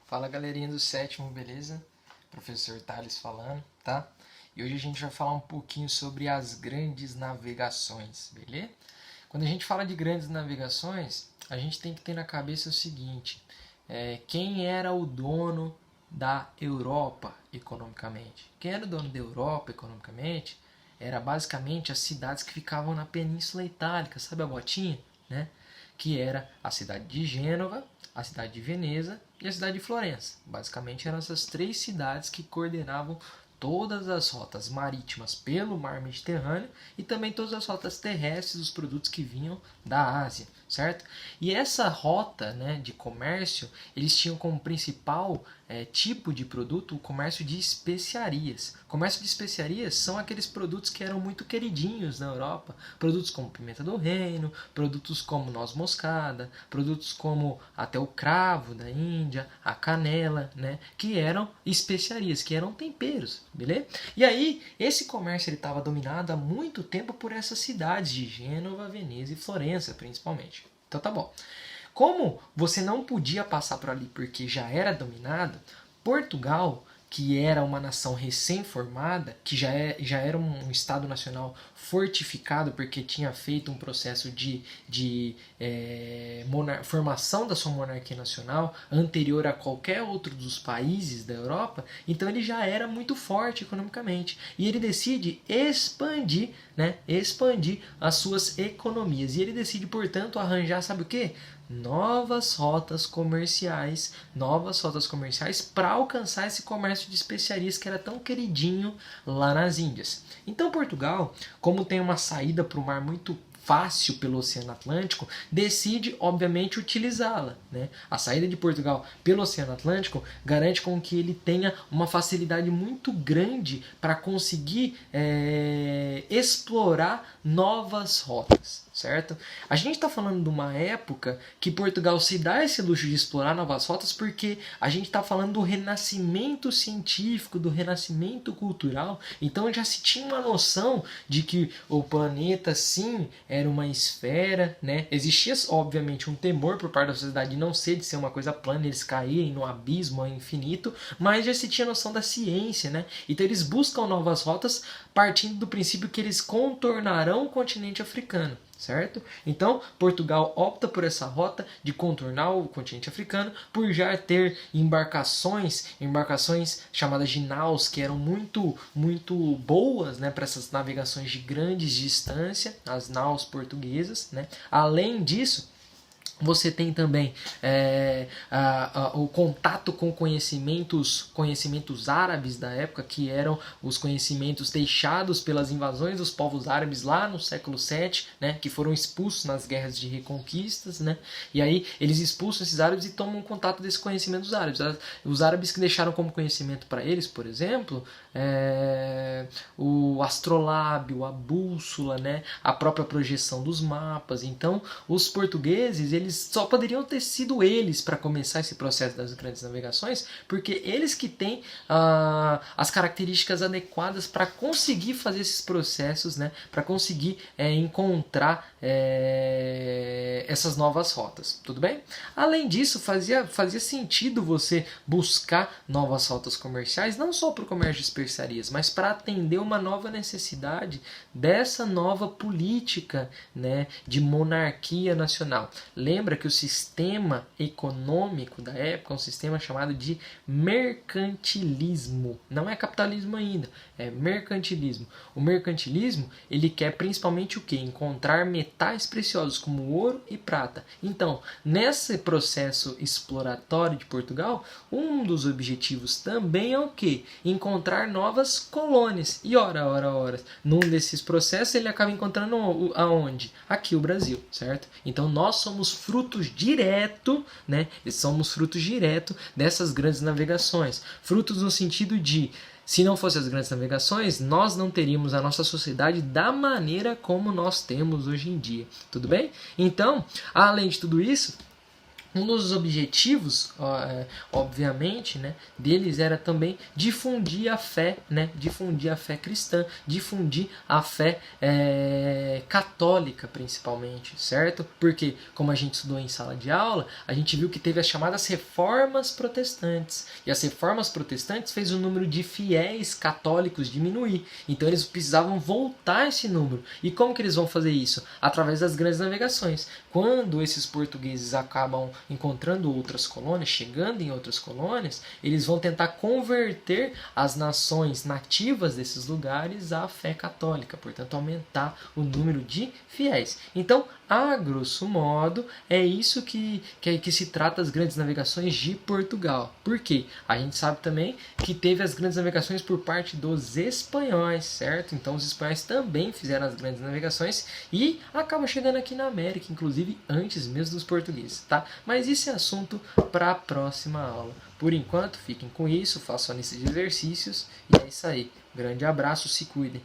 Fala galerinha do sétimo, beleza? Professor Thales falando, tá? E hoje a gente vai falar um pouquinho sobre as grandes navegações, beleza? Quando a gente fala de grandes navegações, a gente tem que ter na cabeça o seguinte: quem era o dono da Europa economicamente? Quem era o dono da Europa economicamente era basicamente as cidades que ficavam na Península Itálica, sabe a botinha, né? Que era a cidade de Gênova, a cidade de Veneza e a cidade de Florença. Basicamente eram essas três cidades que coordenavam todas as rotas marítimas pelo mar Mediterrâneo e também todas as rotas terrestres dos produtos que vinham da Ásia, certo? E essa rota, né, de comércio, eles tinham como principal tipo de produto o comércio de especiarias. O comércio de especiarias são aqueles produtos que eram muito queridinhos na Europa, produtos como pimenta do reino, produtos como noz moscada, produtos como até o cravo da Índia, a canela, né, que eram especiarias, que eram temperos, beleza? E aí, esse comércio estava dominado há muito tempo por essas cidades de Gênova, Veneza e Florença, principalmente. Então tá bom. Como você não podia passar por ali porque já era dominado, Portugal, que era uma nação recém-formada, que já era um Estado nacional fortificado porque tinha feito um processo de formação da sua monarquia nacional anterior a qualquer outro dos países da Europa, então ele já era muito forte economicamente. E ele decide expandir, né, expandir as suas economias. E ele decide, portanto, arranjar, sabe o quê? Novas rotas comerciais para alcançar esse comércio de especiarias que era tão queridinho lá nas Índias. Então Portugal, como tem uma saída para o mar muito fácil pelo Oceano Atlântico, decide, obviamente, utilizá-la, né? A saída de Portugal pelo Oceano Atlântico garante com que ele tenha uma facilidade muito grande para conseguir explorar novas rotas, certo? A gente está falando de uma época que Portugal se dá esse luxo de explorar novas rotas porque a gente está falando do renascimento científico, do renascimento cultural, então já se tinha uma noção de que o planeta, sim, era uma esfera, né? Existia, obviamente, um temor por parte da sociedade de não ser, de ser uma coisa plana, eles caírem no abismo ao infinito, mas já se tinha noção da ciência, né? Então eles buscam novas rotas partindo do princípio que eles contornarão o continente africano, certo? Então, Portugal opta por essa rota de contornar o continente africano, por já ter embarcações chamadas de naus, que eram muito boas, né, para essas navegações de grandes distância, as naus portuguesas, né? Além disso, você tem também o contato com conhecimentos árabes da época, que eram os conhecimentos deixados pelas invasões dos povos árabes lá no século VII, né, que foram expulsos nas guerras de reconquistas, né, e aí eles expulsam esses árabes e tomam contato desses conhecimentos árabes. Os árabes que deixaram como conhecimento para eles, por exemplo, o astrolábio, a bússola, né, a própria projeção dos mapas. Então, os portugueses, eles só poderiam ter sido eles para começar esse processo das grandes navegações, porque eles que têm as características adequadas para conseguir fazer esses processos, né, para conseguir encontrar essas novas rotas, tudo bem? Além disso, fazia sentido você buscar novas rotas comerciais, não só para o comércio de especiarias, mas para atender uma nova necessidade dessa nova política, né, de monarquia nacional. Lembra que o sistema econômico da época é um sistema chamado de mercantilismo. Não é capitalismo ainda, é mercantilismo. O mercantilismo, ele quer principalmente o quê? Encontrar metais preciosos como ouro e prata. Então, nesse processo exploratório de Portugal, um dos objetivos também é o quê? Encontrar novas colônias. E ora, num desses processos ele acaba encontrando aonde? Aqui o Brasil, certo? Então nós somos frutos direto, né? Somos frutos direto dessas grandes navegações. Frutos no sentido de, se não fossem as grandes navegações, nós não teríamos a nossa sociedade da maneira como nós temos hoje em dia. Tudo bem? Então, além de tudo isso, Um dos objetivos, obviamente, né, deles era também difundir a fé, né, difundir a fé cristã, difundir a fé católica, principalmente, certo? Porque, como a gente estudou em sala de aula, a gente viu que teve as chamadas reformas protestantes. E as reformas protestantes fez o número de fiéis católicos diminuir. Então eles precisavam voltar esse número. E como que eles vão fazer isso? Através das grandes navegações. Quando esses portugueses acabam encontrando outras colônias, chegando em outras colônias, eles vão tentar converter as nações nativas desses lugares à fé católica, portanto aumentar o número de fiéis. Então, a grosso modo, é isso que se trata as grandes navegações de Portugal. Por quê? A gente sabe também que teve as grandes navegações por parte dos espanhóis, certo? Então os espanhóis também fizeram as grandes navegações e acabam chegando aqui na América, inclusive antes mesmo dos portugueses, tá? Mas isso é assunto para a próxima aula. Por enquanto, fiquem com isso, façam a lista de exercícios e é isso aí. Grande abraço, se cuidem.